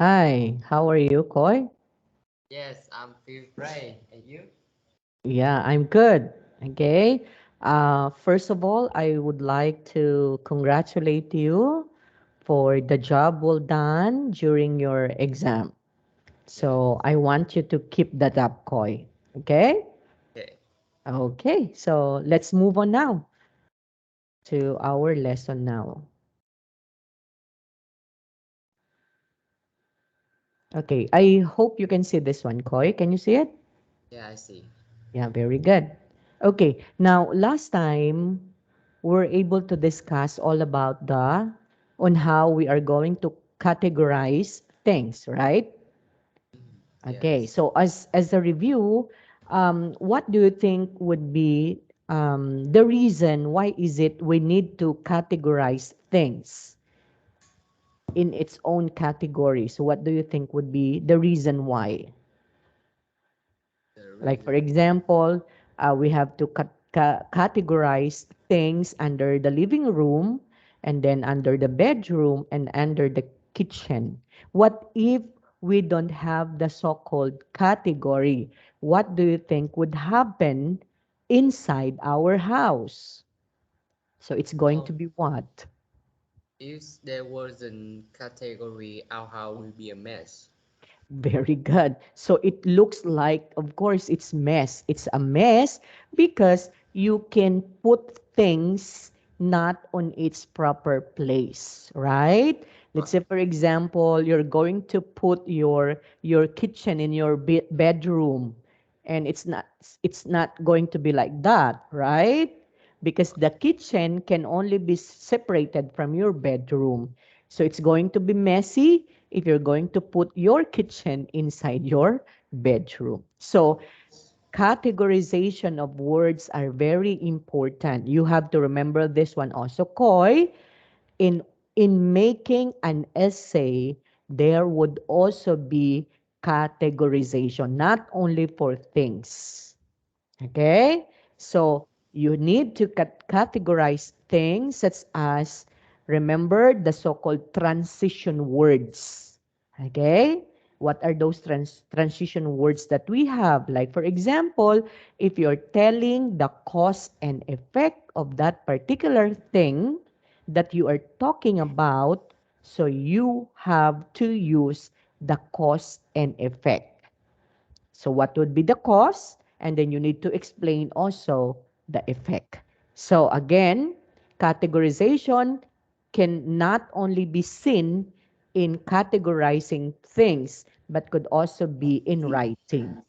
Hi, how are you, Khoi? Yes, I'm feel great. And you? Yeah, I'm good. Okay. First of all, I would like to congratulate you for the job well done during your exam. Yeah. So I want you to keep that up, Khoi. Okay? Okay. Okay, so let's move on now to our lesson now. Okay, I hope you can see this one, Khoi. Can you see it? Yeah, I see. Yeah, very good. Okay, now last time we're able to discuss all about the on how we are going to categorize things, right? Mhm. Okay, Yes. so as a review, what do you think would be the reason why is it we need to categorize things in its own category? So what do you think would be the reason why? The Like, for reason why. example, we have to categorize things under the living room, and then under the bedroom, and under the kitchen. What if we don't have the so called category? What do you think would happen inside our house? So it's going to Um, be what? if there wasn't category, our house will be a mess. Very good. So it looks like, of course, it's mess. It's a mess because you can put things not on its proper place, right? Let's Right. say, for example, you're going to put your kitchen in your bedroom, and it's not going to be like that, right? Because the kitchen can only be separated from your bedroom. So it's going to be messy if you're going to put your kitchen inside your bedroom. So categorization of words are very important. You have to remember this one also, Koi. In in making an essay, there would also be categorization, not only for things. Okay? So you need to categorize things such as, remember the so-called transition words. Okay? What are those transition words that we have? Like, for example, if you're telling the cause and effect of that particular thing that you are talking about, so you have to use the cause and effect. So what would be the cause? And then you need to explain also the effect. So again, categorization can not only be seen in categorizing things, but could also be in writing.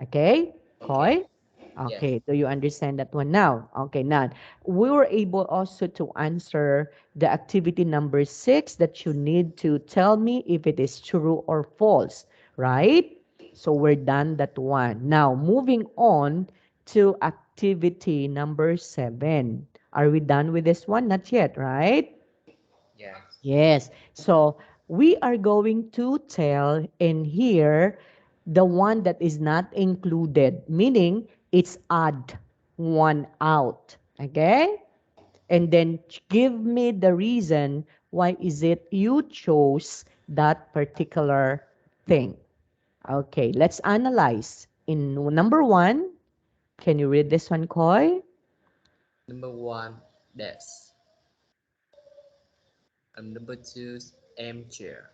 Okay? Okay. Koi? Yes. Okay, do you understand that one now? Okay, now we were able also to answer the activity number 6 that you need to tell me if it is true or false, right? So we're done that one. Now, moving on to activity number 7. Are we done with this one? Not yet, right? Yes. Yes. So we are going to tell in here the one that is not included, meaning it's odd one out. Okay? And then give me the reason why is it you chose that particular thing. Okay, let's analyze. In number 1, can you read this one, Koi? Number one, desk. And number two, armchair.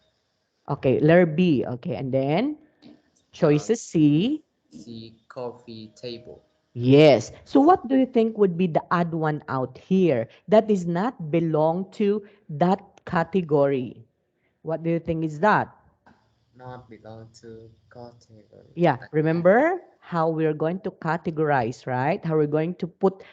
Okay, letter B. Okay, and then Uh, choices C. C, coffee table. Yes. So what do you think would be the odd one out here that is not belong to that category? What do you think is that? Not belong to category. Yeah, remember how we're going to categorize, right? How we're going to put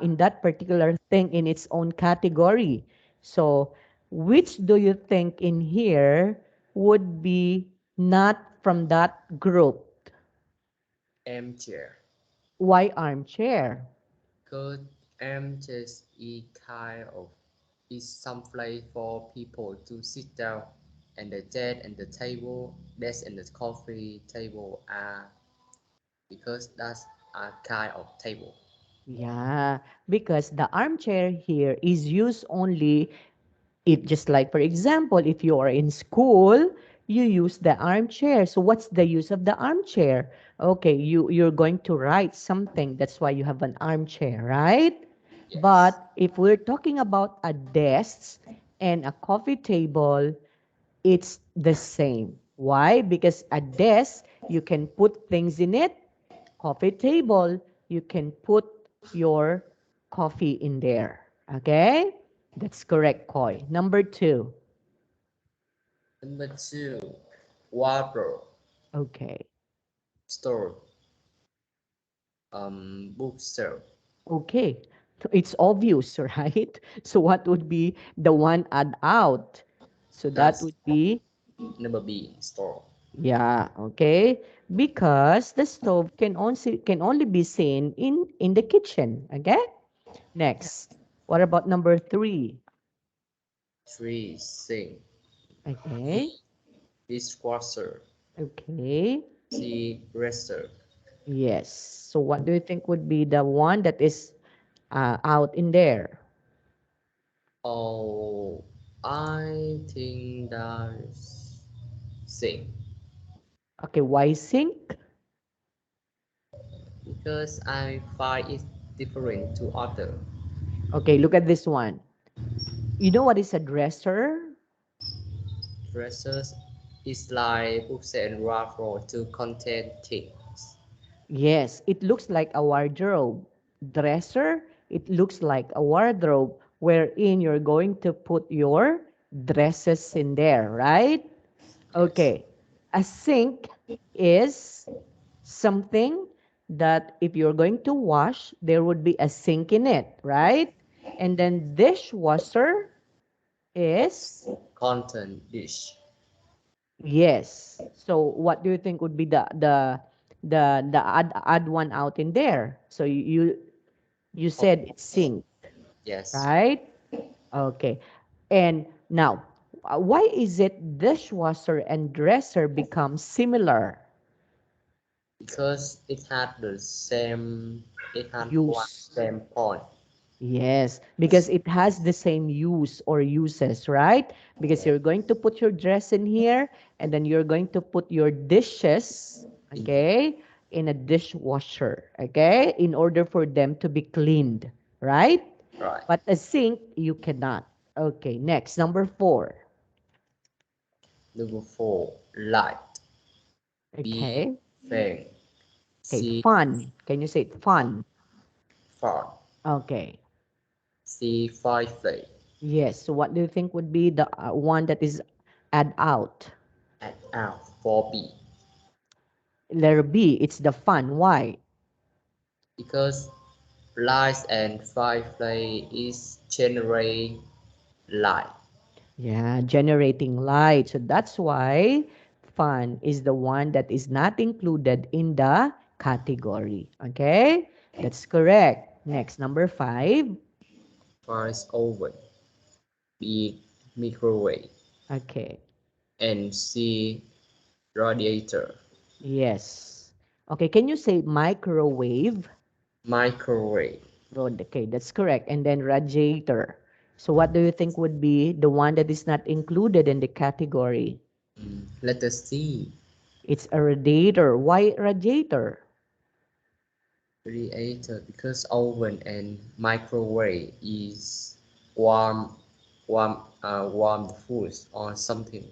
in that particular thing in its own category. So, which do you think in here would be not from that group? Armchair. Why armchair? Because armchair is kind of is some place for people to sit down, and the chair and the table, desk and the coffee table are because that's a kind of table. Yeah, because the armchair here is used only If just like for example, if you are in school, you use the armchair. So what's the use of the armchair? Okay, you're going to write something. That's why you have an armchair, right? Yes. But if we're talking about a desk and a coffee table, it's the same. Why? Because a desk, you can put things in it. Coffee table, you can put your coffee in there. Okay? That's correct, Koi. Number two. Number two, wardrobe, Okay. store, bookshelf. Okay. So it's obvious, right? So what would be the one add out? So that That's would be, number B, store. yeah, okay. Because the stove can only be seen in the kitchen. Okay? Next. What about number three? Three, sink. Okay. B, dishwasher. Okay. C, dresser. Yes. So what do you think would be the one that is out in there? Oh, I think that's sink Okay, why sink? because I find it different to other. Okay, look at this one. You know what is a dresser? Dressers is like books and raffle to contain things. Yes, it looks like a wardrobe. Dresser, it looks like a wardrobe wherein you're going to put your dresses in there, right? Yes, Okay. A sink is something that if you're going to wash, there would be a sink in it, right? And then dishwasher is, content dish. yes. So what do you think would be the add one out in there? So you Oh, said it's sink, yes, right? Okay. And now, why is it dishwasher and dresser become similar because it had the same, it had one use? same point. Yes, because it has the same use or uses, right? Because Yeah, you're going to put your dress in here and then you're going to put your dishes, in okay, in a dishwasher, okay, in order for them to be cleaned, right? right. But a sink, you cannot. Okay, next, number four. Number four, light. B, Okay, fan. okay, C, fun. Can you say it? Fun? fan. Okay, C, fireplace. yes. So what do you think would be the one that is add out? And out for B. Letter B, it's the fun. Why? Because lights and fireplace is generate light. Yeah, generating light. So that's why fun is the one that is not included in the category. Okay? That's correct. Next, number five. Fires oven. B, microwave. Okay. And C, radiator. Yes. Okay, can you say microwave? Microwave. Okay, that's correct. And then radiator. So what do you think would be the one that is not included in the category? Letter C, It's a radiator. Why radiator? radiator. Because oven and microwave is warm, warm food or something.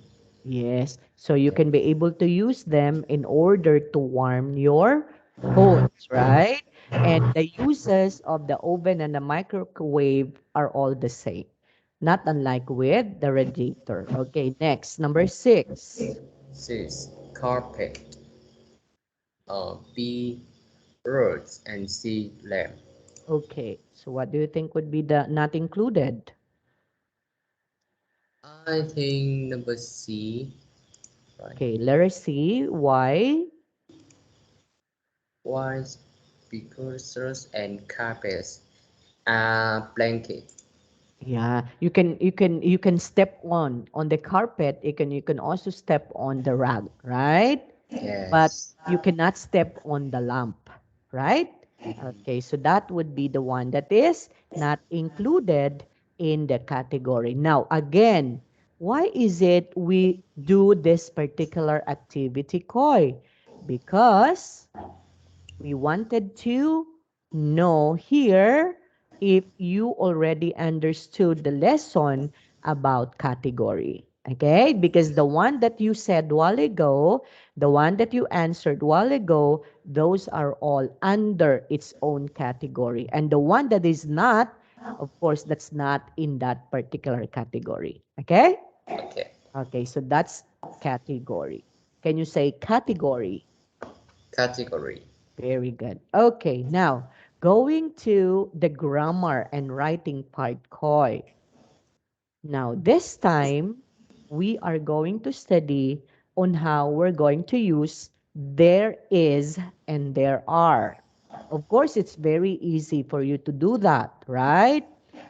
Yes. So you can be able to use them in order to warm your foods, right? And the uses of the oven and the microwave are all the same. Not unlike with the radiator. Okay, next, number six. C, carpet. B, roads and C, lamp. Okay, so what do you think would be the not included? I think number C, right? Okay, letter C. Why? White precursors and carpets are blanket. Yeah, you can step on the carpet. You can also step on the rug, right? But Yes. you cannot step on the lamp, right? Okay, so that would be the one that is not included in the category. Now, again, why is it we do this particular activity, Koi? Because we wanted to know here if you already understood the lesson about category. Okay? Because the one that you said while ago, the one that you answered while ago, those are all under its own category. And the one that is not, of course, that's not in that particular category. Okay? Okay. Okay, so that's category. Can you say category? Category. Very good. Okay, now going to the grammar and writing part, Koi. Now, this time, we are going to study on how we're going to use there is and there are. Of course, it's very easy for you to do that, right?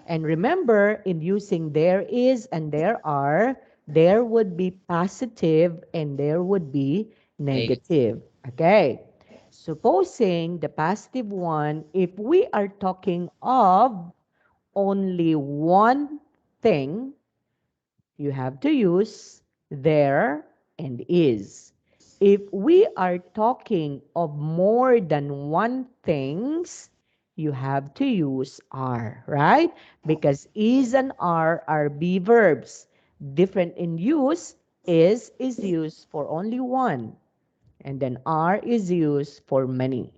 And remember, in using there is and there are, there would be positive and there would be Negative. negative. Okay. Supposing the positive one, if we are talking of only one thing, you have to use there and is. If we are talking of more than one things, you have to use are, right? Because is and are be verbs. Different in use, is used for only one, and then are is used for many.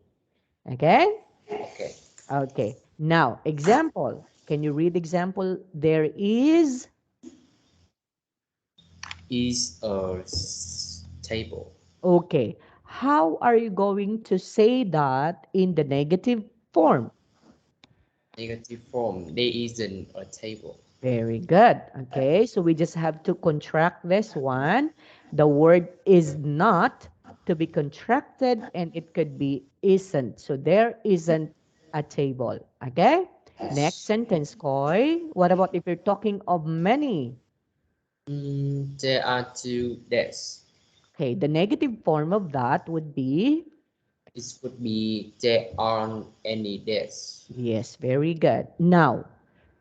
Okay? Okay. Okay. Now, example. Can you read example? There is. Is a table. Okay. How are you going to say that in the negative form? Negative form. There isn't a table. Very good. Okay. So we just have to contract this one. The word is not to be contracted and it could be isn't. So there isn't a table. Okay. Next Yes. sentence, Koi. What about if you're talking of many? There are two desks. Okay. The negative form of that would be. It would be there aren't any desks. Yes, very good. Now,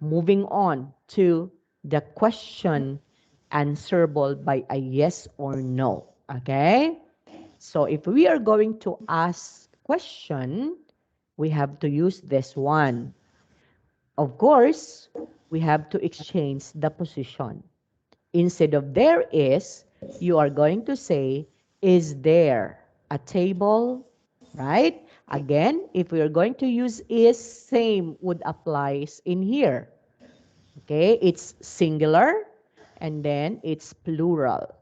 moving on to the question answerable by a yes or no. Okay? So if we are going to ask question, we have to use this one. Of course, we have to exchange the position. Instead of there is, you are going to say, is there a table? Right? Again, if we are going to use is, same would applies in here. Okay? It's singular and then it's plural.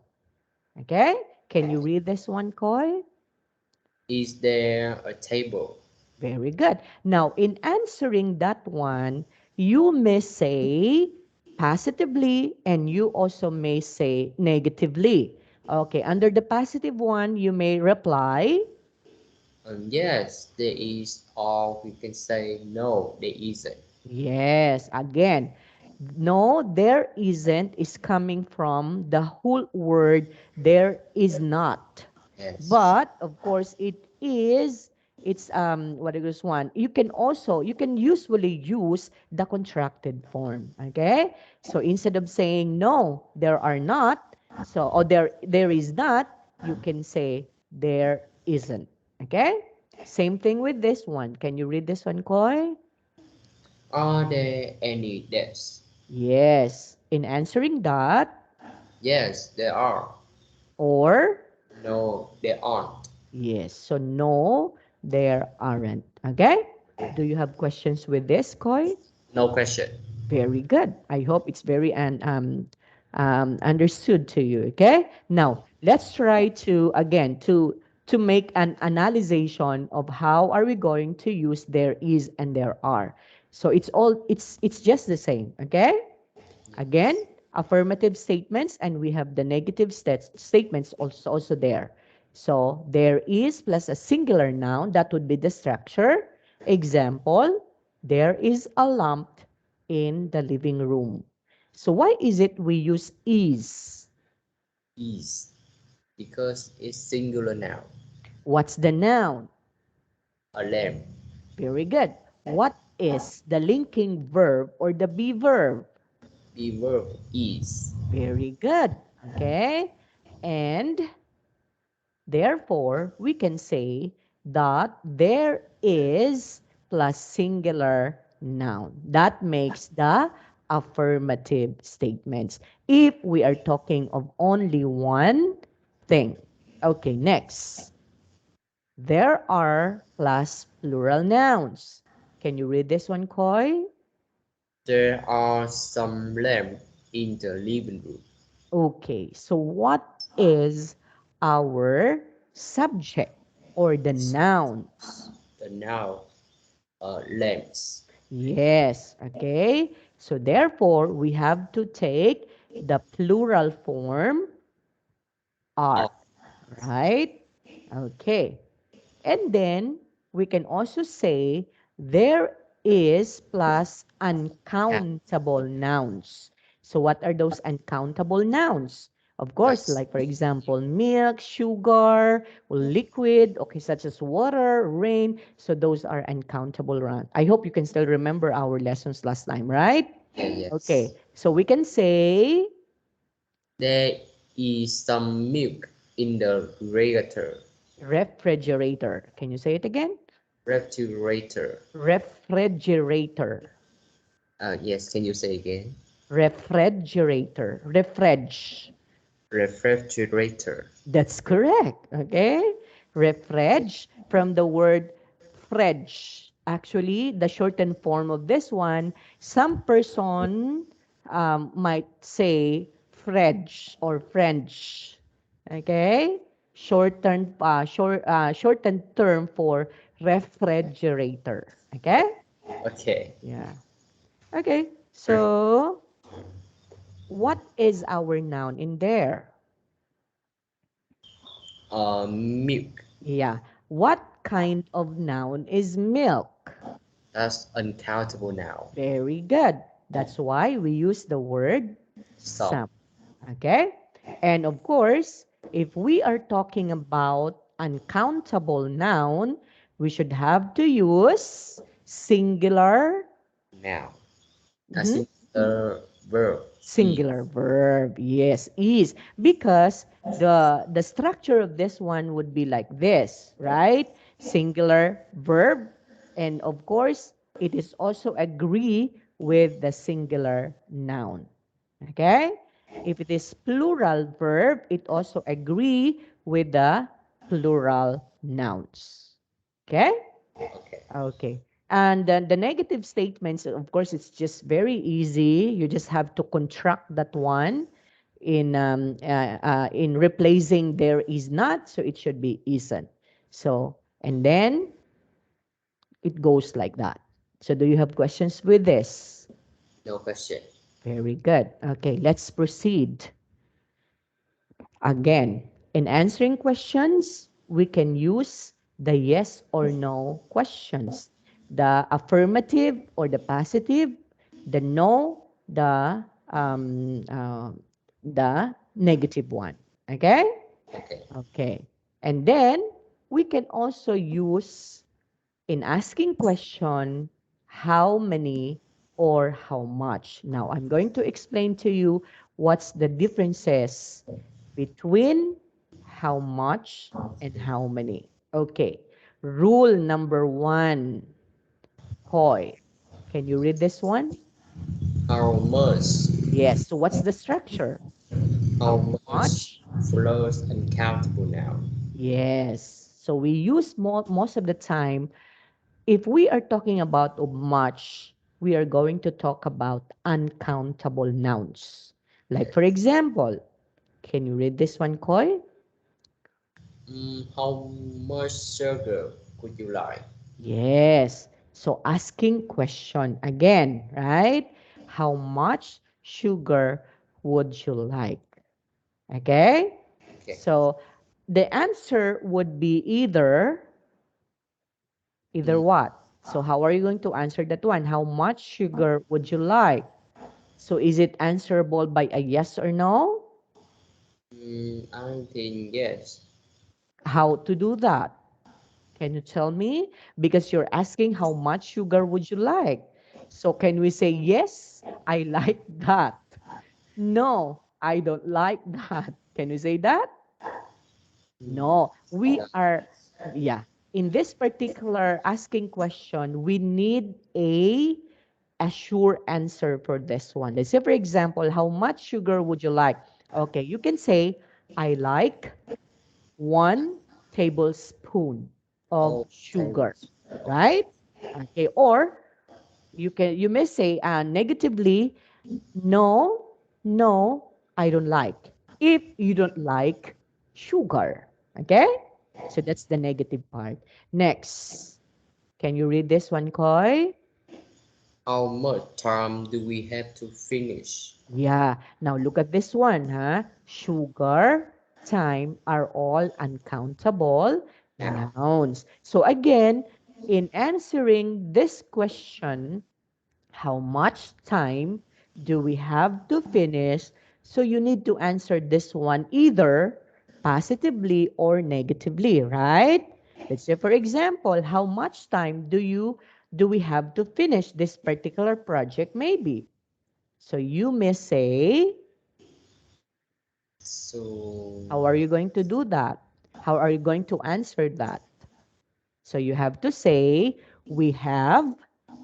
Okay? Can you read this one, Koi? Is there a table? Very good. Now, in answering that one, you may say positively and you also may say negatively. Okay, under the positive one, you may reply. Yes, there is, or we can say no, there isn't. Yes, again, no, there isn't is coming from the whole word there is not. Yes. But of course it is, it's what is this one? You can usually use the contracted form. Okay? So instead of saying no, there are not, so or there is not, you can say there isn't. Okay? Same thing with this one. Can you read this one, Koi? Are there any desks? Yes. In answering that, Yes, there are. or No, there aren't. yes. So no, there aren't. Okay? Do you have questions with this, Koi? No question. Very good. I hope it's very understood to you. Okay. Now let's try to again to make an analyzation of how are we going to use there is and there are. So it's just the same. Okay. Again, Yes. affirmative statements, and we have the negative statements also there. So there is plus a singular noun, that would be the structure. Example, there is a lamp in the living room. So why is it we use is? Is. Because it's singular now. What's the noun? A lamp. Very good. What is the linking verb or the be verb? Be verb is. Very good. Okay. And therefore, we can say that there is plus singular noun. That makes the affirmative statements if we are talking of only one thing. Okay, next. There are plus plural nouns. Can you read this one, Khoi? There are some lamps in the living room. Okay, so what is our subject or the nouns? The noun lamps. Yes, okay. So therefore, we have to take the plural form Of are, right? Okay. And then we can also say there is plus cat. uncountable nouns. So what are those uncountable nouns? Of course, That's like for example, milk, sugar, liquid, okay, such as water, rain. So those are uncountable nouns. I hope you can still remember our lessons last time, right? yeah, yes. Okay, so we can say There is some milk in the refrigerator. refrigerator. Can you say it again? Refrigerator. Refrigerator. Yes, can you say again? Refrigerator. Refreg. Refrigerator. That's correct. Okay. Refreg from the word fridge. Actually, the shortened form of this one, some person might say fridge or French. Okay. Shortened term for refrigerator. Okay. Okay. Yeah. Okay. So what is our noun in there? Milk. Yeah. What kind of noun is milk? That's uncountable now. Very good. That's why we use the word Some. some. Okay? And of course, if we are talking about uncountable noun, we should have to use singular. Now. As Mhm. in the verb is. Singular verb. Yes, is because the structure of this one would be like this, right? Singular verb, and of course, it is also agree with the singular noun. Okay? If it is plural verb, it also agree with the plural nouns. Okay? Okay. Okay. And then the negative statements, of course, it's just very easy. You just have to contract that one in replacing there is not, so it should be isn't. So and then it goes like that. So do you have questions with this? No question. Very good. Okay, let's proceed. Again, in answering questions, we can use the yes or no questions, the affirmative or the positive, the no, the negative one. Okay? Okay. Okay. And then we can also use in asking question how many or how much. Now I'm going to explain to you what's the differences between how much and how many. Okay. Rule number one, Khoi. Can you read this one? How much? Yes. So what's the structure? How How much much? flows uncountable now? Yes. So we use most of the time, if we are talking about much, we are going to talk about uncountable nouns. Like for example, can you read this one, Khoi? How much sugar would you like? Yes. So asking question again, right? How much sugar would you like? Okay? Okay. So the answer would be either Mm, what? So how are you going to answer that one? How much sugar would you like? So is it answerable by a yes or no? I think yes. How to do that? Can you tell me? Because you're asking how much sugar would you like? So can we say, yes, I like that? No, I don't like that. Can we say that? Hmm. No, we Yeah. are, yeah. In this particular asking question, we need a sure answer for this one. Let's say, for example, how much sugar would you like? Okay, you can say, I like 1 tablespoon of Oh, sugar, tables. right? Okay, or you may say negatively, no, no, I don't like. If you don't like sugar, okay? So that's the negative part. Next, can you read this one, Koi? How much time do we have to finish? Yeah. Now look at this one, huh? Sugar, time are all uncountable Yeah. nouns. So again, in answering this question, how much time do we have to finish? So you need to answer this one either positively or negatively, right? Let's say, for example, how much time do we have to finish this particular project? Maybe. So you may say, So, how are you going to do that? How are you going to answer that? So you have to say, we have,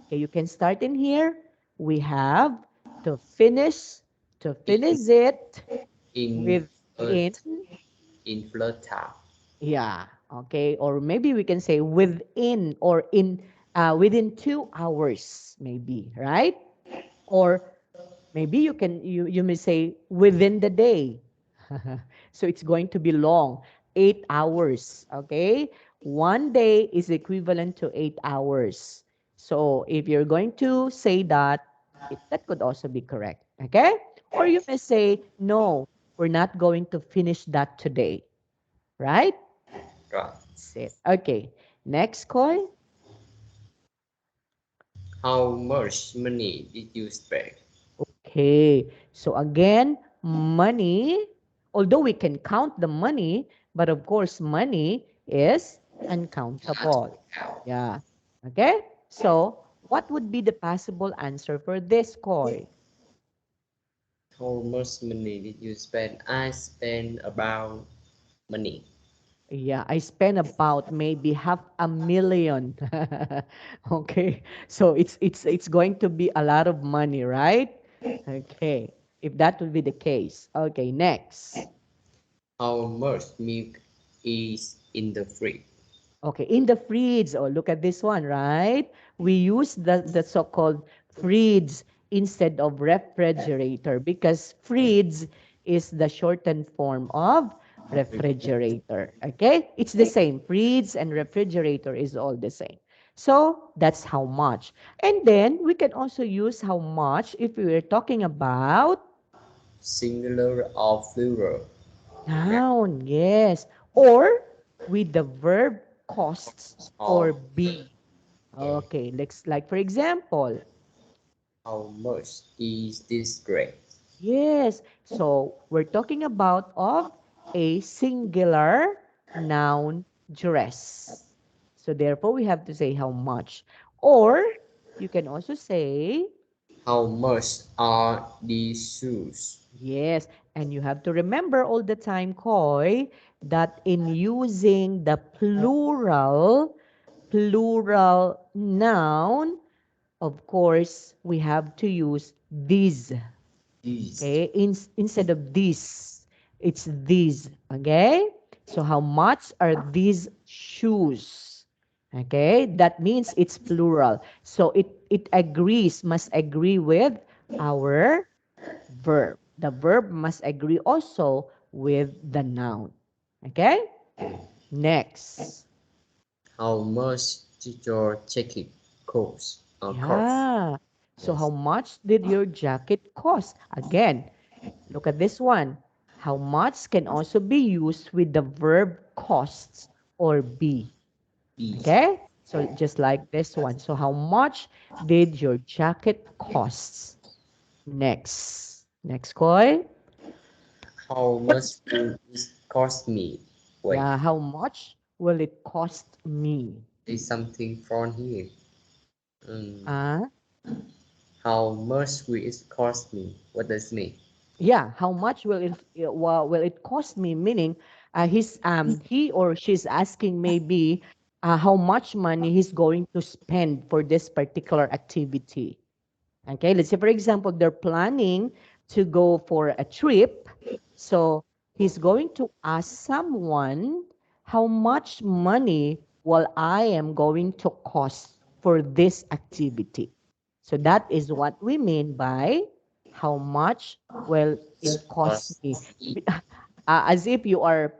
okay, you can start in here. We have to in finish it in within, flood time. yeah, okay, or maybe we can say within or within 2 hours, maybe, right? Or maybe you may say within the day. So it's going to be long, 8 hours. Okay, 1 day is equivalent to 8 hours. So if you're going to say that, that could also be correct. Okay, or you may say no, we're not going to finish that today. Right? Right. That's it. Okay. Next call. How much money did you spend? Okay. So again, money, although we can count the money, but of course, money is uncountable. Yeah. Okay. So what would be the possible answer for this, Koi? How much money did you spend? I spent about money. Yeah, I spent about maybe 500,000. Okay. So it's going to be a lot of money, right? Okay. If that would be the case. Okay, next. How much milk is in the fridge? Okay, in the fridge. Oh, look at this one, right? We use the so-called fridge instead of refrigerator because fridge is the shortened form of refrigerator. Okay? It's the same. Fridge and refrigerator is all the same. So that's how much. And then we can also use how much if we were talking about Singular or plural? Yeah. noun, yes. Or with the verb costs or Or be. yeah. Okay, let's like for example, How much is this dress? yes. So we're talking about of a singular noun dress. So therefore we have to say how much. Or you can also say How much are these shoes? yes, and you have to remember all the time, Koi, that in using the plural noun, of course, we have to use these. These. Okay, instead of this, it's these. Okay, so how much are these shoes? Okay, that means it's plural. So it must agree with our verb. The verb must agree also with the noun. Okay? Next. How much did your jacket cost? Cost. Yeah. So how Yes. much did your jacket cost? Again, look at this one. How much can also be used with the verb costs or be. B. Okay? So just like this one. So how much did your jacket cost? Next. Next, Koi. How much will it cost me? Wait, Yeah, how much will it cost me? there's something from here. Mm, Huh? How much will it cost me? What does it mean? Yeah, how much will it cost me? Meaning, he or she's asking maybe how much money he's going to spend for this particular activity. Okay, let's say for example, they're planning to go for a trip. So he's going to ask someone how much money will I am going to cost for this activity. So that is what we mean by how much will it cost Cost me. me. As if you are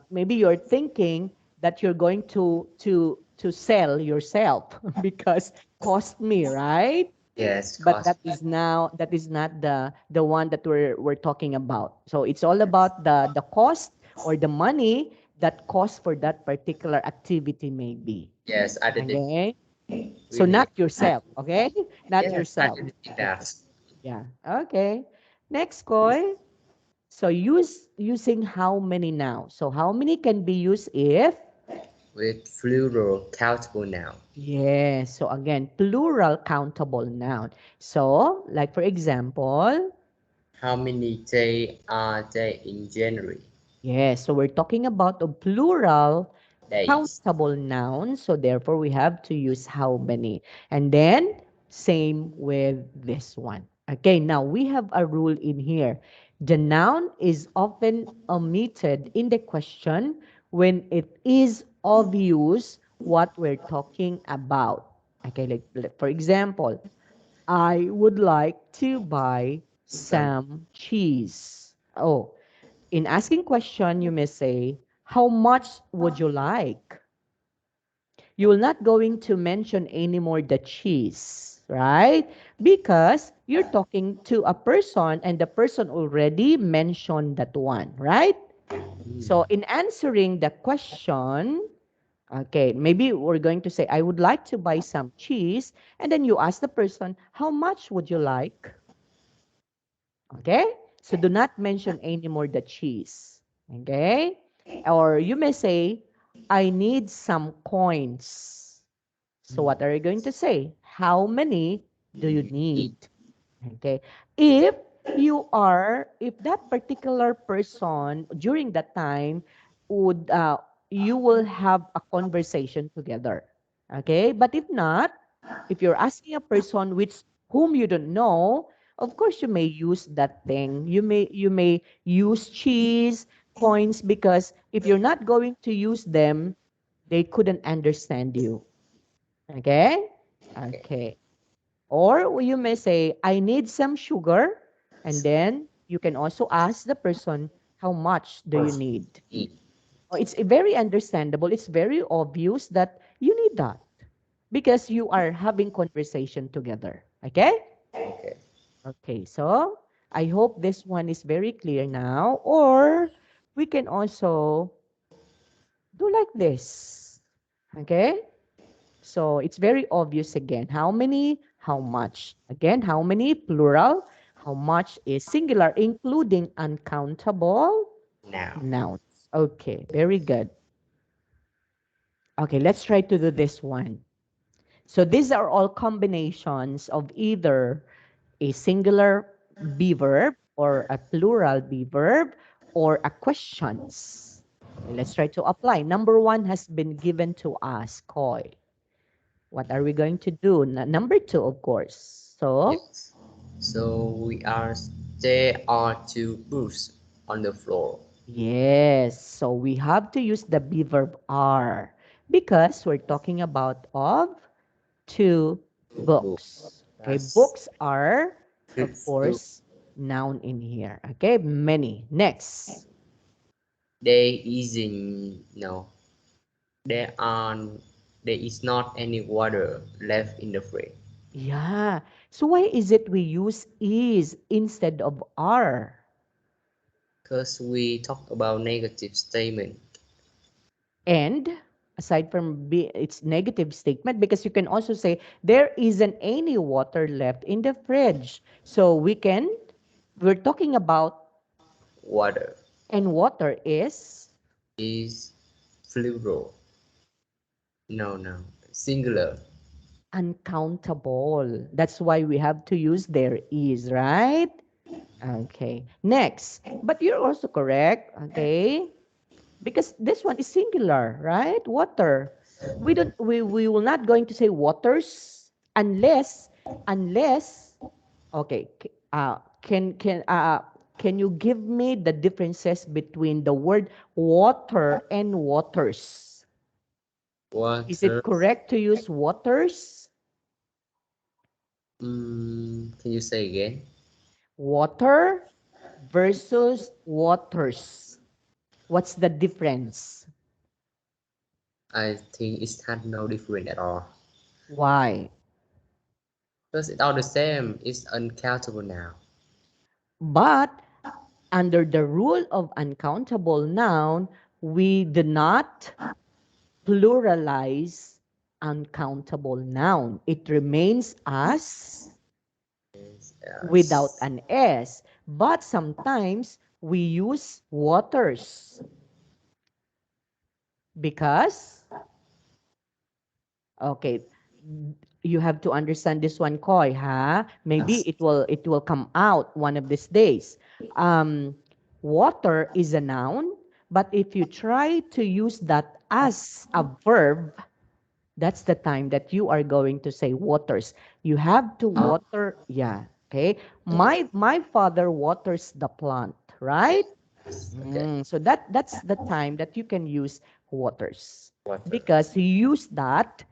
maybe you're thinking that you're going to sell yourself because cost me, right? Yes, But cost. that is not the one that we're talking about. So it's all about the cost or the money that cost for that particular activity maybe. Yes, I did it. Okay, so Really. not yourself. Okay, not Yes, I yourself. did it Okay, that. yeah. Okay, next, Koi. So using how many now? So how many can be used if? With plural countable noun. Yes. So again, plural countable noun. So like for example, How many days are there in January? yes, so we're talking about a plural Days. countable noun. So therefore, we have to use how many. And then, same with this one. Okay, now we have a rule in here. The noun is often omitted in the question when it is obvious what we're talking about. Okay, for example, I would like to buy Some. some cheese. Oh, in asking question, you may say, how much would you like? You will not going to mention anymore the cheese, right? Because you're talking to a person and the person already mentioned that one, right? Mm. So in answering the question, okay, maybe we're going to say, I would like to buy some cheese. And then you ask the person, how much would you like? Okay? So do not mention anymore the cheese. Okay? Or you may say, I need some coins. So what are you going to say? How many do you You need? need. Okay. If that particular person during that time would, you will have a conversation together. Okay. But if not, if you're asking a person which whom you don't know, of course you may use that thing. You may use cheese, coins, because if you're not going to use them, they couldn't understand you. Okay? Okay. Okay. Or you may say, I need some sugar. And then you can also ask the person, how much do you need? Need. Oh, it's very understandable. It's very obvious that you need that because you are having conversation together. Okay? Okay. Okay, so I hope this one is very clear now. Or we can also do like this. Okay? So it's very obvious again. How many? How much? Again, how many? Plural. How much is singular, including uncountable Now. nouns. Okay, very good. Okay, let's try to do this one. So these are all combinations of either a singular be verb or a plural be verb or a questions. Okay, let's try to apply. Number one has been given to us, Koi. What are we going to do? Number two, of course. So, Yes. So we are. There are two books on the floor. yes. So we have to use the be verb are because we're talking about of two Two books. books. Okay, That's books are, of two. course, noun in here. Okay, many. Next. There isn't no. There are. There is not any water left in the fridge. Yeah. So why is it we use is instead of are? Because we talk about negative statement. And aside from its negative statement, because you can also say there isn't any water left in the fridge. So we're talking about, Water and water is, is plural. No, no. Singular. uncountable. That's why we have to use there is, right? Okay. Next. But you're also correct. Okay. Because this one is singular, right? Water. We will not going to say waters unless okay. Can you give me the differences between the word water and waters? Is it Water. correct to use waters? Can you say again? Water versus waters. What's the difference? I think it's had no different at all. Why? Because it's all the same. It's uncountable now. But under the rule of uncountable noun, we do not pluralize uncountable noun. It remains as without Yes. an S. But sometimes we use waters because, okay, you have to understand this one, Khoi, huh? Maybe it will come out one of these days. Um, water is a noun, but if you try to use that as a verb, that's the time that you are going to say waters. You have to water, yeah, okay. My father waters the plant, right? Okay. So that's the time that you can use waters Water. because you use that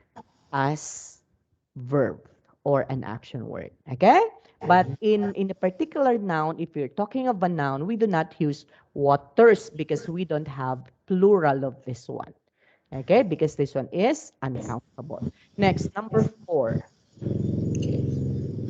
as verb or an action word. Okay? But in a particular noun, if you're talking of a noun, we do not use waters because we don't have plural of this one. Okay? Because this one is uncountable. Next, number 4. Okay.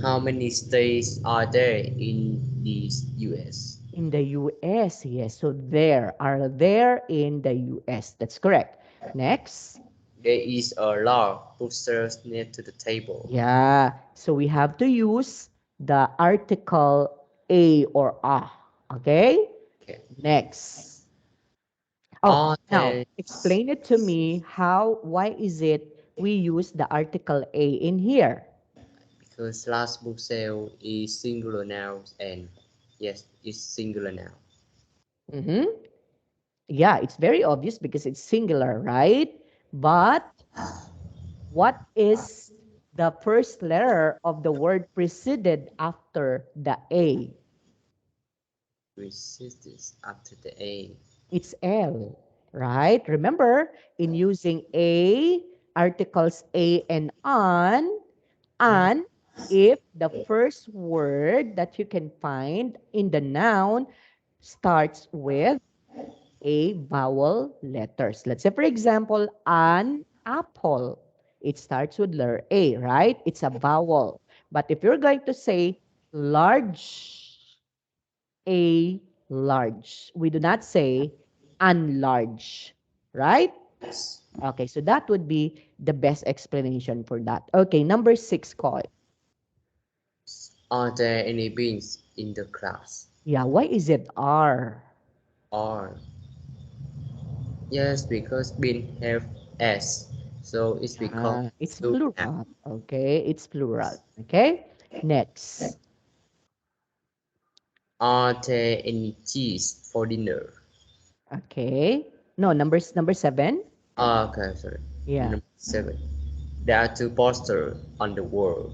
How many states are there in the US? In the US, yes. So there are there in the US. That's correct. Next. There is a lot bookstores near to the table. Yeah. So we have to use the article a or a. Okay? Okay. Next. Oh, Are now there explain it to me why is it we use the article a in here? because last book sale is singular nouns and yes, it's singular now. Mm-hmm. Yeah, it's very obvious because it's singular, right? But what is the first letter of the word preceded after the a? Resistance after the A. It's L, right? Remember, in using a, articles a and on, if the first word that you can find in the noun starts with a vowel letters. Let's say, for example, an apple. It starts with letter A, right? It's a vowel. But if you're going to say large, a large. We do not say unlarge, right? Yes. Okay, so that would be the best explanation for that. Okay, number 6, call. Are there any beans in the class? Yeah, why is it R? Or yes, because bean have S, so it's become It's two now. plural. Okay, it's plural. Okay, next. Are there any cheese for dinner? Okay, no, number 7. Okay, sorry. Yeah. Number 7. There are two posters on the wall.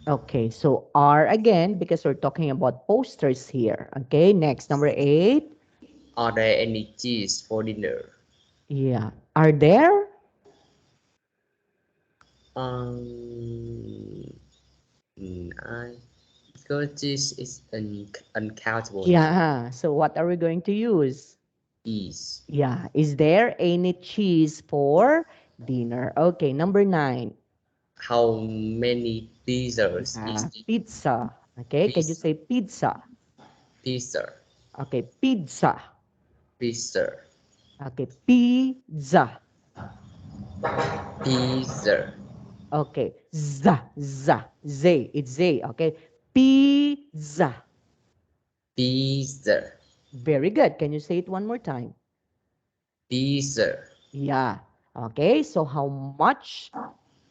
Okay, so R again because we're talking about posters here. Okay, next, number 8. Are there any cheese for dinner? Yeah. Are there? Um, I because cheese is uncountable now. Yeah. So what are we going to use? Is Yeah. Is there any cheese for dinner? Okay. Number 9. how many pizzas is Yeah. the Pizza. Okay. Can you pizza? say pizza? Pizza, Okay. Pizza. pizza, Okay. Pizza. pizza, Okay. Z. Z. Z. It's Z. Okay. Pizza. pizza, Very good. Can you say it one more time? pizza. Yeah. Okay. So how much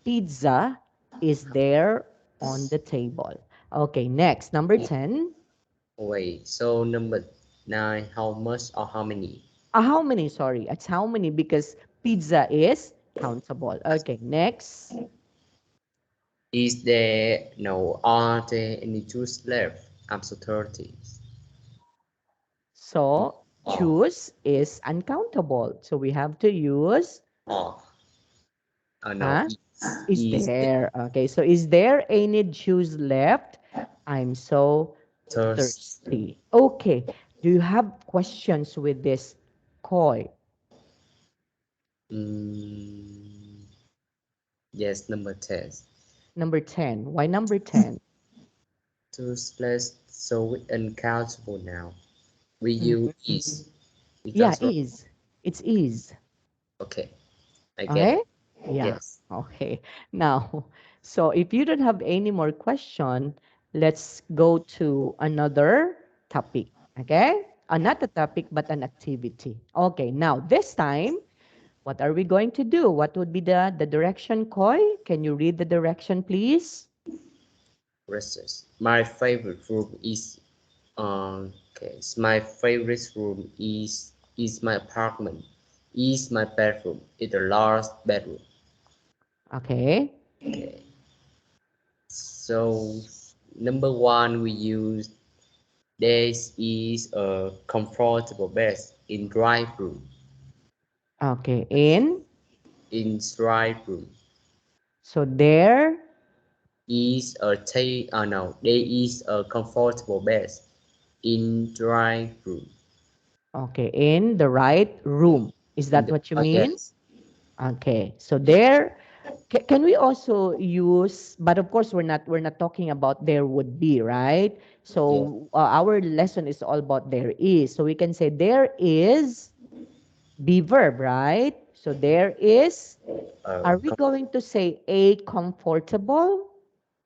pizza is there on the table? Okay, next, number 10. Wait, so number 9, how much or how many? How many? Sorry, it's how many because pizza is countable. Okay, next. Is there no, are there any juice left? I'm so thirsty. So Oh, choose is uncountable. So we have to use, oh, no, huh? Is is there there? Okay, so is there any juice left? I'm so thirst? thirsty. Okay, do you have questions with this koi? Mm, yes, number 10. Number 10. Why number 10? Juice plus so uncountable now. We Mhm. use is. Is Yeah, that right? is. It's is. Okay, I get Okay? it. Yeah. Yes. Okay. Now, so if you don't have any more question, let's go to another topic. Okay? Not a topic, but an activity. Okay. Now, this time, what are we going to do? What would be the direction, Koi? Can you read the direction, please? Restless. My favorite room is okay. My favorite room is my apartment. Is my bedroom. It's the last bedroom. Okay. Okay. So number one we use this is a comfortable bed in dry room. Okay. In. In dry room So there. is a no, there is a comfortable bed in dry room. Okay. In the right room. Is In that the what you mean? yes, Okay. So there. Can we also use, but of course we're not talking about there would be, right? yeah, So our lesson is all about there is. So we can say there is be verb, right? So there is, a are we going to say a comfortable?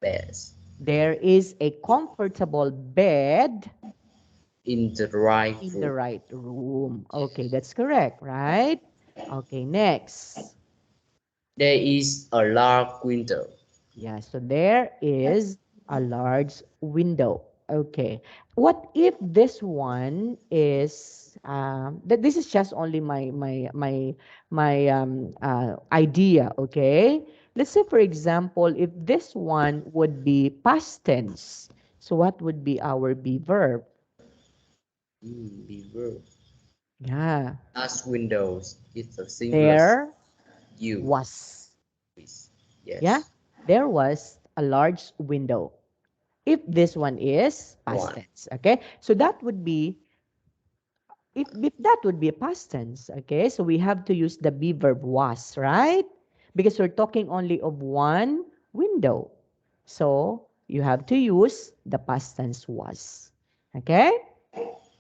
bed There is a comfortable bed in the right in the room. right room. Okay, that's correct, right? Okay, next. There is a large window. Yeah, so there is a large window. Okay. What if this one is that this is just only my idea, okay? Let's say for example, if this one would be past tense. So what would be our be verb? Beaver. Yeah. As windows, it's a singular There you. was. Yeah? Yes, There was a large window. If this one is past one. tense, okay? So that would be, if that would be a past tense, okay? So we have to use the be verb was, right? Because we're talking only of one window. So you have to use the past tense was, okay?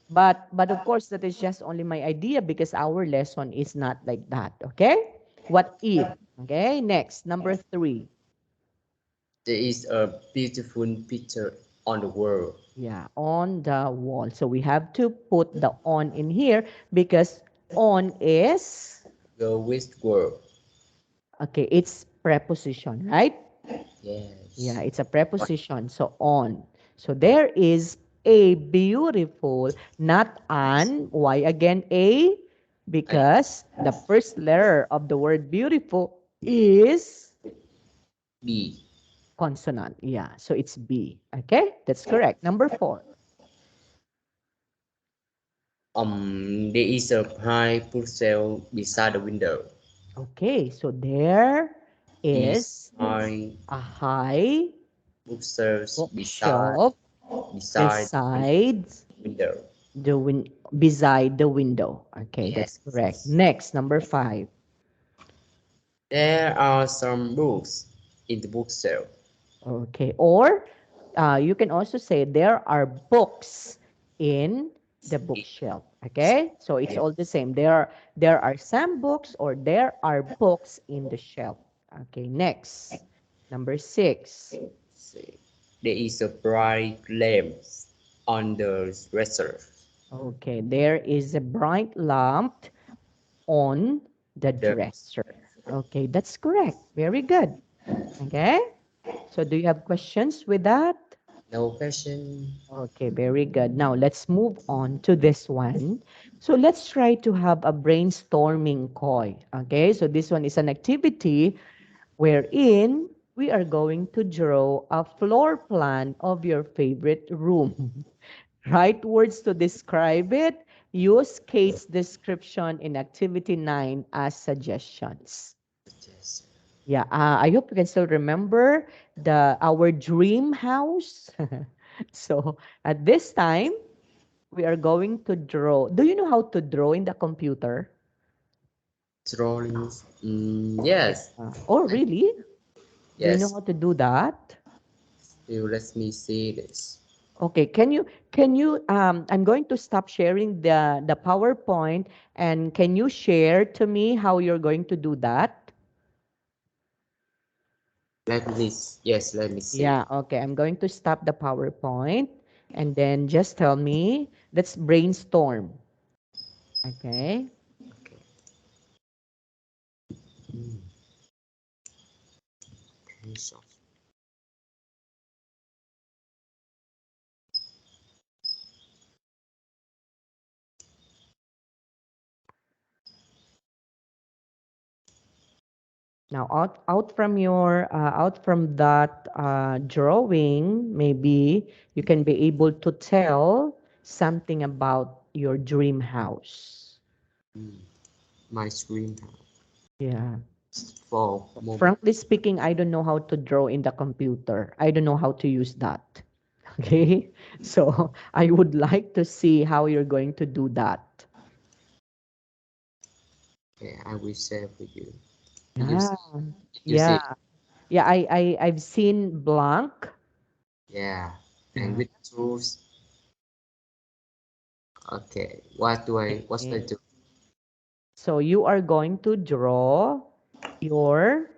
But of course, that is just only my idea because our lesson is not like that, okay? What if? Okay, next, number 3. There is a beautiful picture on the wall. Yeah, on the wall. So we have to put the on in here because on is, Go with wall. okay, it's preposition, right? Yeah, Yes. it's a preposition. So on. So there is a beautiful, not an. Why again a? I Because the first letter of the word beautiful is B. consonant. Yeah, so it's B. Okay, that's correct. Number 4. There is a high bookshelf beside the window. Okay, so there Is is high a high bookshelves bookshelf beside the beside window. beside the window. Okay, that's correct. Yes. Next, number 5. There are some books in the bookshelf. Okay, or you can also say there are books in the bookshelf. Okay, so it's Yeah. all the same. There are some books or there are books in the shelf. Okay, next, number 6. See. There is a bright lamp on the dresser. Okay, there is a bright lamp on the The dresser. Okay, that's correct. Very good. Okay. So do you have questions with that? No question. Okay, very good. Now let's move on to this one. So let's try to have a brainstorming Khoi. Okay, so this one is an activity wherein we are going to draw a floor plan of your favorite room. Write words to describe it. Use Kate's description in activity 9 as suggestions. Yes. Yeah, I hope you can still remember the our dream house. So at this time, we are going to draw. Do you know how to draw in the computer? Drawings. Yeah. Yes. Oh, I, really? Do you know yes. how to do that? You let me see this. Okay, can you I'm going to stop sharing the PowerPoint, and can you share to me how you're going to do that? Yes, let me see. Yeah, okay. I'm going to stop the PowerPoint, and then just tell me, let's brainstorm. Okay. Okay. Mm, piece of- Now out from that drawing, maybe you can be able to tell something about your dream house. mm, my dream house Yeah. for mobile. Frankly speaking, I don't know how to draw in the computer. I don't know how to use that. Okay? So I would like to see how you're going to do that. Okay, I will share with you. Did you Yeah. see? Did you Yeah. see? Yeah, I've seen blank. Yeah. And Yeah. with tools. Okay. What do I? What's I Okay. do? So you are going to draw your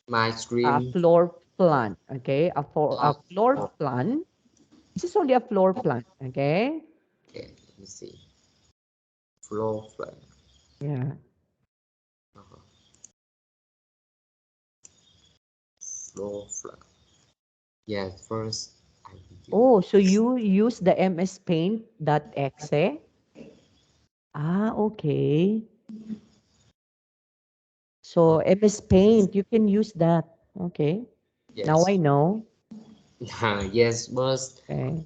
My dream. floor plan. Okay? A Oh, floor oh, plan. This is only a floor plan. Okay? okay. Let me see. Floor plan. Yeah. Uh-huh. Floor plan. Yes. First, I will use. Oh, so you use the MS Paint that exe? Ah, okay. So Oh, MS Paint, you can use that. Okay. Now yes. I know. Yes, but Okay.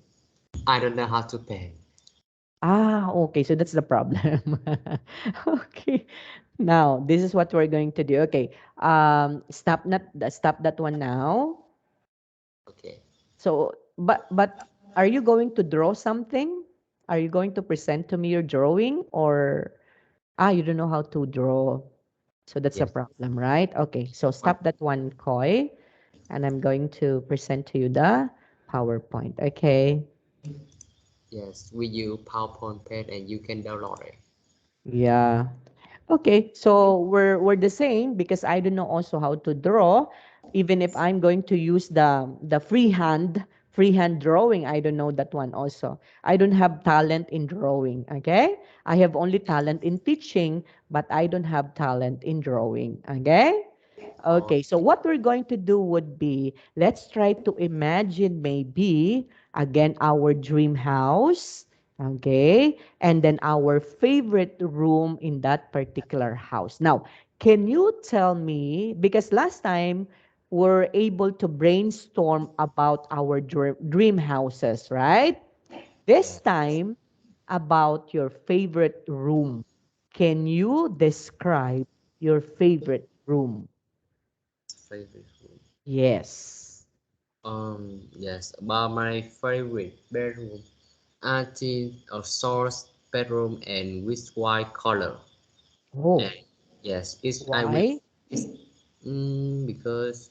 I don't know how to paint. Ah, okay. So that's the problem. Okay. Now, this is what we're going to do. Okay. Stop that one now. Okay. So, but are you going to draw something? Are you going to present to me your drawing, or you don't know how to draw? So that's a Yes. problem, right? Okay. So What? stop that one, Koi, and I'm going to present to you the PowerPoint. Okay. Yes. We use PowerPoint paint and you can download it. Yeah. Okay, so we're the same because I don't know also how to draw. Even if I'm going to use the freehand drawing, I don't know that one also. I don't have talent in drawing, okay? I have only talent in teaching, but I don't have talent in drawing, okay? Oh, Okay, so what we're going to do would be, let's try to imagine maybe again our dream house, okay? And then our favorite room in that particular house. Now, can you tell me, because last time we're able to brainstorm about our dream houses, right? This yeah. time about your favorite room. Can you describe your favorite room? Favorite room. Yes. Yes. About my favorite bedroom. I think a source bedroom and with white color. And Oh, yes, it's I will. why? It's because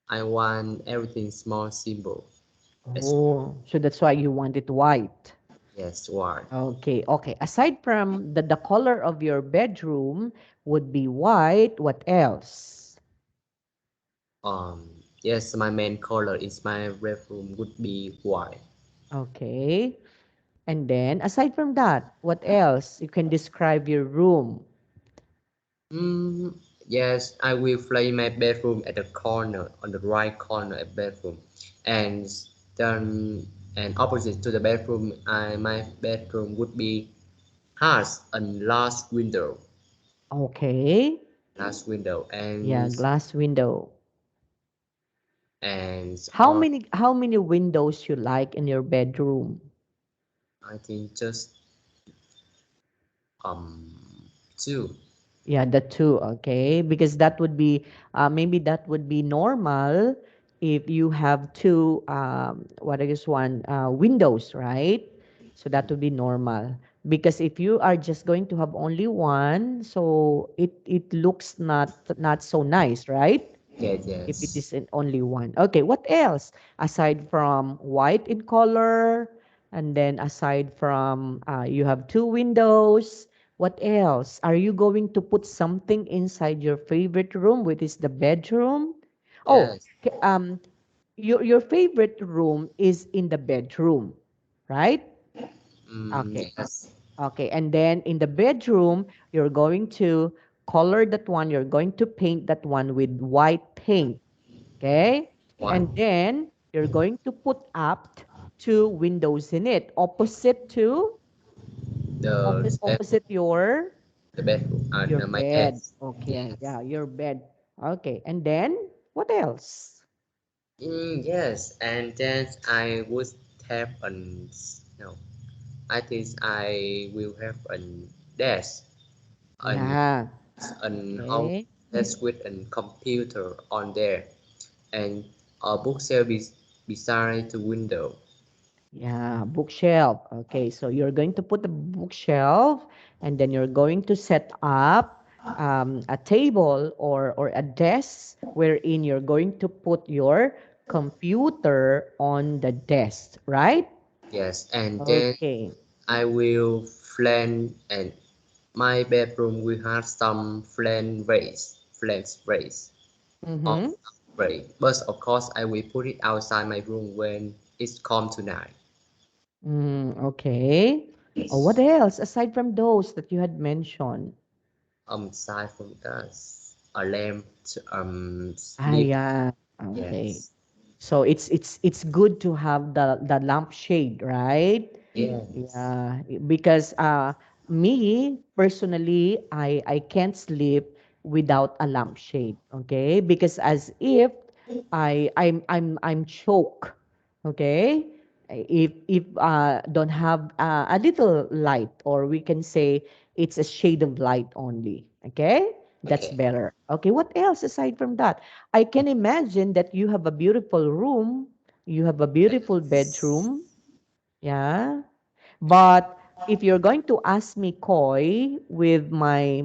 I want everything small, simple. As Oh, so that's why you want it white. yes, white. Okay, okay. Aside from the color of your bedroom would be white, what else? Yes, my main color is my bedroom would be white. Okay. And then aside from that, what else? You can describe your room. Mm, Yes, I will play my bedroom at the corner, on the right corner of bedroom, and then and opposite to the bedroom, my bedroom would be has a Okay. large window, Yeah, glass window. and How many windows you like in your bedroom? I think just um two. Yeah, the two, okay? Because that would be maybe that would be normal if you have two what is one windows, right? So that would be normal. Because if you are just going to have only one, so it looks not so nice, right? Yes, If it yes, is in only one. Okay, what else aside from white in color, and then aside from you have two windows, what else? Are you going to put something inside your favorite room, which is the bedroom? Oh, yes. your favorite room is in the bedroom, right? Okay. Yes. Okay, and then in the bedroom, you're going to color that one, you're going to paint that one with white paint. Okay? And One. then you're going to put up two windows in it, opposite to The opposite the bedroom your my bed. bed. Okay, Yes. yeah, your bed. Okay, and then what else? Yes, and then I would have an no. I think I will have an desk, an Yeah. an house Okay. desk with a computer on there, and a bookshelf is beside the window. Yeah, bookshelf. Okay, so you're going to put the bookshelf, and then you're going to set up a table or a desk wherein you're going to put your computer on the desk, right? Yes, and then Okay. I will plan and my bedroom will have some flan rays of Mm-hmm. spray. But of course, I will put it outside my room when it's calm tonight. Okay. Oh, what else aside from those that you had mentioned? Aside from that, a lamp to Ah, sleep. yeah. Okay. Yes, So it's good to have the lampshade, right? yes, Yeah, because me personally, I can't sleep without a lampshade, okay? Because as if I'm choke, okay? If don't have a little light, or we can say it's a shade of light only, okay? That's okay. better. Okay, what else aside from that? I can imagine that you have a beautiful room, you have a beautiful bedroom, yeah. But if you're going to ask me Khoi with my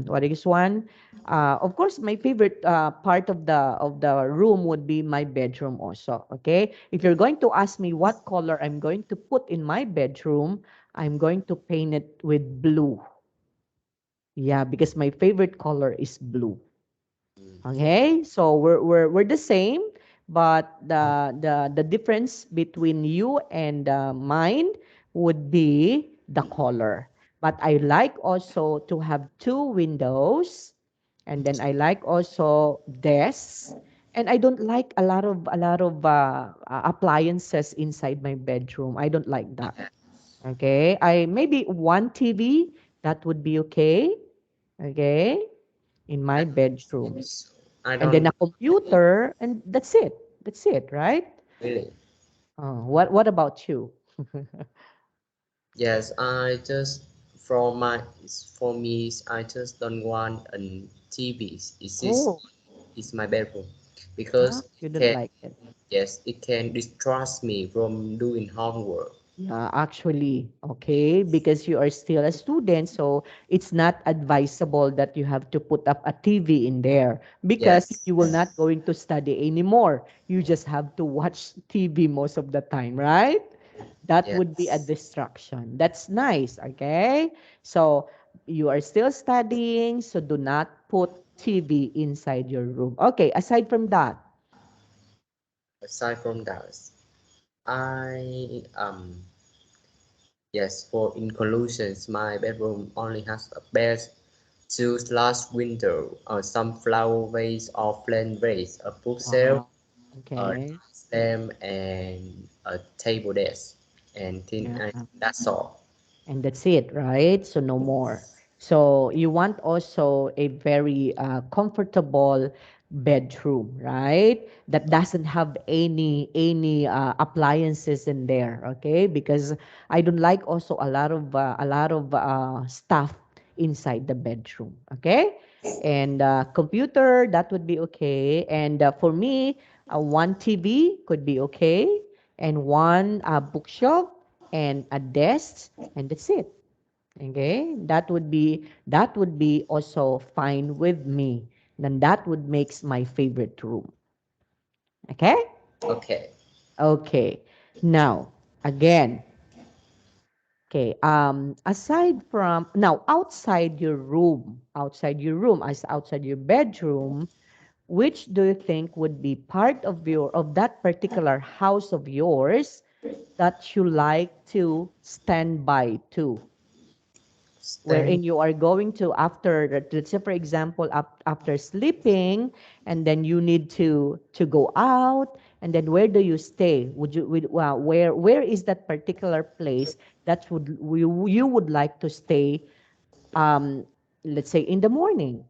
what is one? Of course, my favorite part of the room would be my bedroom also. Okay. If you're going to ask me what color I'm going to put in my bedroom, I'm going to paint it with blue. Yeah, because my favorite color is blue. Okay. Okay, so we're the same, but the difference between you and mine would be the color. But I like also to have two windows, and then I like also desks, and I don't like a lot of appliances inside my bedroom. I don't like that. Okay, I maybe one TV that would be okay. Okay, in my bedroom, I and then don't a computer, and that's it, right? really. What about you? Yes, I just for my for me, I just don't want a TV. Oh, Is my bedroom because you it don't can like it. yes it can distract me from doing homework. Yeah, actually, okay, because you are still a student, so it's not advisable that you have to put up a TV in there because Yes, you will not going to study anymore. You just have to watch TV most of the time, right? That would be a yes. distraction. That's nice, okay? So you are still studying, so do not put TV inside your room. Okay, aside from that, Aside from that, I yes for in conclusions, my bedroom only has a bed, two large window, some flower vase or plant vase, a bookshelf, Wow. a Okay. lamp, and a table desk. And think Yeah. that's all. And that's it, right? So no more. So you want also a very comfortable bedroom, right? That doesn't have any appliances in there, okay? Because I don't like also a lot of stuff inside the bedroom, okay? And computer, that would be okay. And for me, one TV could be okay, and one bookshelf and a desk, and that's it. Okay, that would be also fine with me. Then that would makes my favorite room. Okay. Okay. Okay, now again. Okay, aside from now, outside your room as outside your bedroom, which do you think would be part of that particular house of yours that you like to stand by to, Stand. wherein you are going to, after, let's say for example, after sleeping, and then you need to go out, and then where do you stay? Where is that particular place that you would like to stay, um let's say in the morning?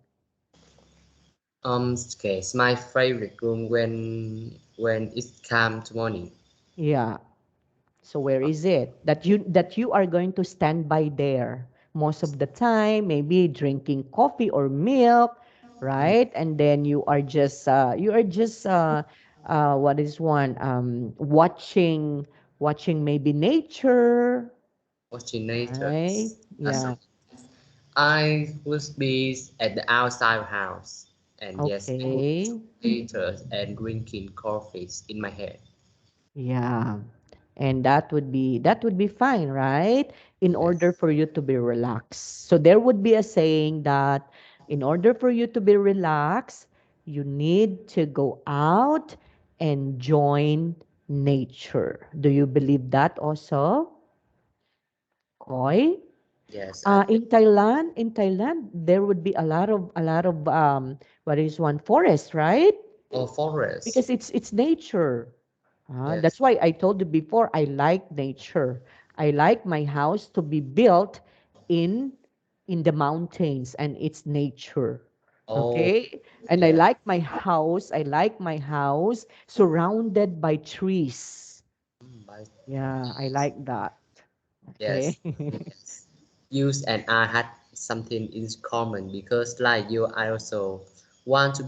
Okay, it's my favorite room when it's calm to morning. Yeah. So where is it that you are going to stand by there most of the time, maybe drinking coffee or milk, Mm, right? And then you are just what is one, watching maybe nature, watching nature. right? That's Yeah. I would be at the outside house and yes, Okay. nature and drinking coffees in my head. Yeah. And that would be fine, right? In order Yes. for you to be relaxed. So there would be a saying that in order for you to be relaxed, you need to go out and join nature. Do you believe that also, Khoi? Yes, I believe. In Thailand, there would be a lot of what is one, forest, right? Oh, forest. Because it's nature. That's Yes. why I told you before, I like nature. I like my house to be built in in the mountains, and it's nature. Oh, Okay? And yeah. I like my house surrounded by trees. By Yeah, I like that. yes, Okay. yes. You and I had something in common because, like you, I also want to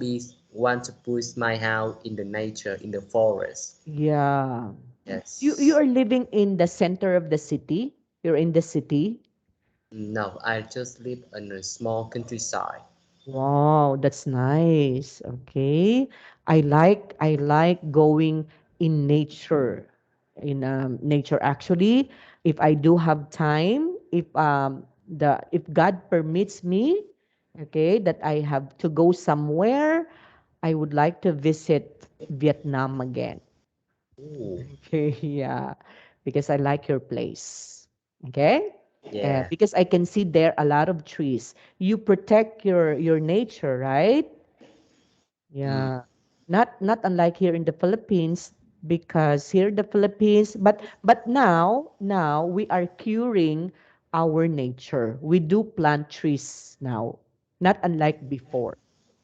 put my house in the nature in the forest. Yeah. You Yes. are living in the center of the city. You're in the city. No, I just live in a small countryside. Wow, that's nice. Okay. I like going in nature. In nature, actually, if I do have time, if God permits me, okay, that I have to go somewhere, I would like to visit Vietnam again. Ooh, Okay, yeah, because I like your place. Okay, yeah. because I can see there a lot of trees. You protect your nature, right? Mm, Yeah, not unlike here in the Philippines, because here in the Philippines, but now we are curing our nature. We do plant trees now, not unlike before.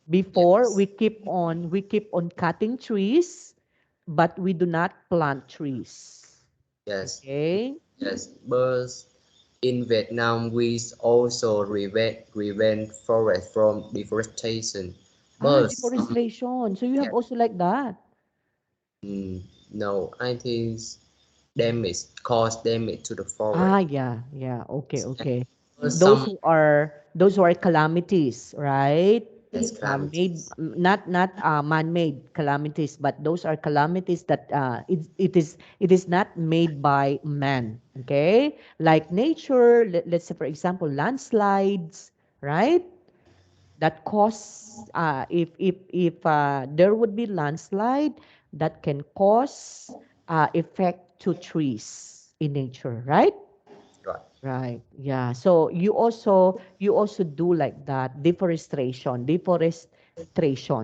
Before yes, we keep on cutting trees, but we do not plant trees. yes, Okay? yes. Birds in Vietnam, we also prevent forest from deforestation. Birds, Deforestation. So you yeah. have also like that. Mm, no, I think damage cause damage to the forest. Yeah, yeah. Okay, And okay. Those some who are those who are calamities, right? yes, Made calamities. not man-made calamities, but those are calamities that it is not made by man. Okay, like nature. Let's say, for example, landslides, right? That cause, if there would be landslide, that can cause effect to trees in nature, right? Right. Right. Yeah. So you also do like that deforestation,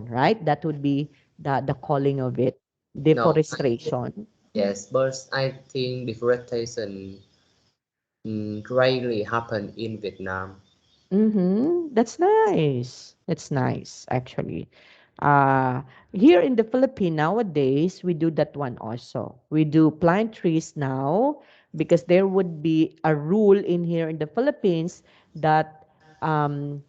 right? That would be the calling of it. No, Deforestation. yes, but I think deforestation rarely happen in Vietnam. Mm-hmm. That's nice. That's nice, actually. Uh, Here in the Philippines nowadays, we do that one also. We do plant trees now because there would be a rule in here in the Philippines that um,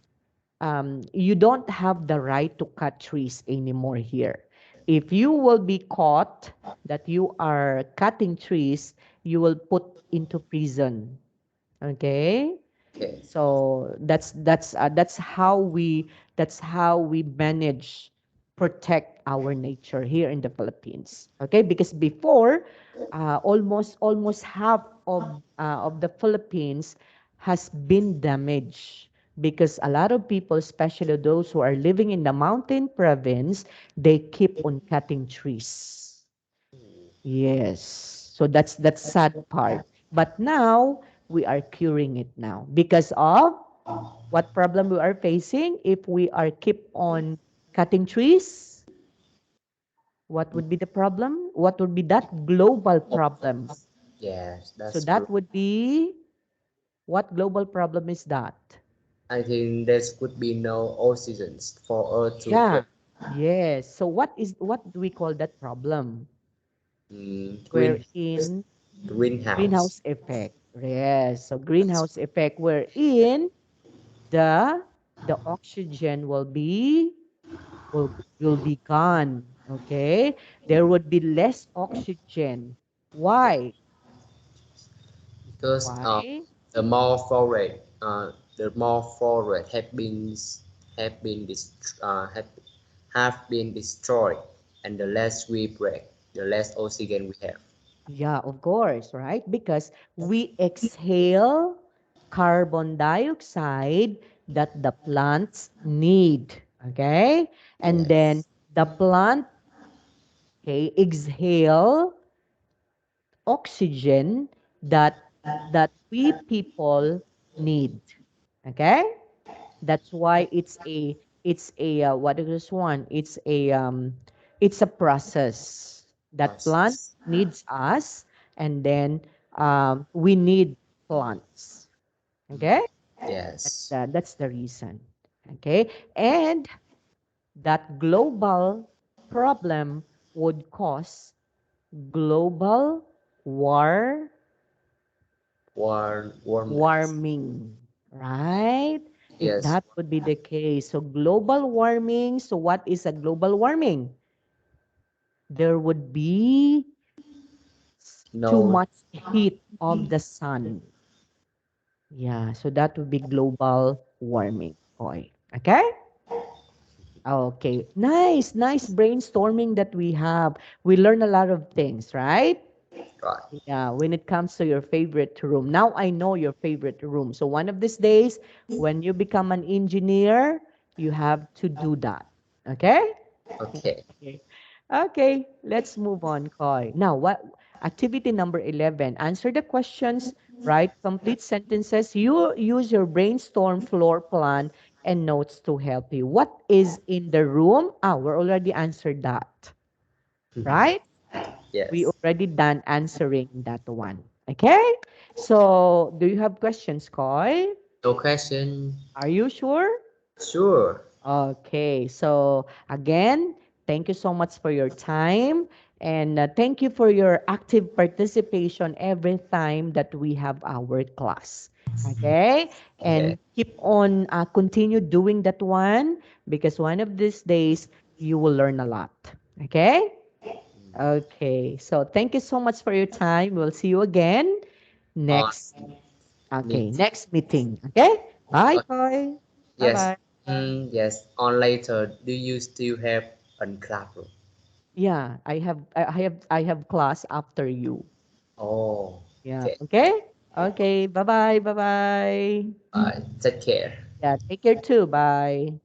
you don't have the right to cut trees anymore here. If you will be caught that you are cutting trees, you will put into prison. Okay? Okay. So that's how we manage protect our nature here in the Philippines. Okay, because before, almost half of the Philippines has been damaged because a lot of people, especially those who are living in the mountain province, they keep on cutting trees. Yes. So that's sad part. But now we are curing it now because of what problem we are facing if we are keep on cutting trees. What would be the problem? What would be that global problem? Yes, So that's true. that would be what global problem is that? I think there could be no oxygens for Earth to breathe. Yeah. Yes. So what do we call that problem? Green Wherein greenhouse. greenhouse effect. Yes. So greenhouse effect wherein the the oxygen will be gone. Okay, there would be less oxygen. Why? Because Why? the more forest, have been have been destroyed, and the less we break, the less oxygen we have. Yeah, of course, right? Because we exhale carbon dioxide that the plants need. Okay, and then Yes, the plant, okay, exhale oxygen that we people need. Okay, that's why it's a what is this one? It's a process that plant process. needs us, and then we need plants. Okay, Yes, that's the reason. Okay, and that global problem would cause global war warmness. warming, right? If Yes, that would be the case. So global warming, so what is a global warming? There would be too no, much heat of the sun. Yeah, so that would be global warming. Oy. Okay? Okay. Nice brainstorming that we have. We learn a lot of things, right? right. Yeah, when it comes to your favorite room. Now I know your favorite room. So one of these days, when you become an engineer, you have to do that. Okay? Okay. Okay. Okay, let's move on, Khoi. Now, what activity number 11? Answer the questions, write complete sentences. You use your brainstorm floor plan and notes to help you. What is in the room? We already answered that, right? We Yes. already done answering that one. Okay? So, do you have questions, Koi? No question. Are you sure? Sure. Okay. So, again, thank you so much for your time. And thank you for your active participation every time that we have our class. Okay? Okay. And keep on continue doing that one because one of these days you will learn a lot. Okay? Okay. So thank you so much for your time. We'll see you again On next, okay, meeting. next meeting. Okay? Bye, Uh, Koy. yes. Bye-bye. Yes. On later, do you still have unclap? Yeah, I have class after you. Oh. Yeah, Okay. okay? Okay, bye-bye. Bye-bye. Take care. Yeah, take care too. Bye.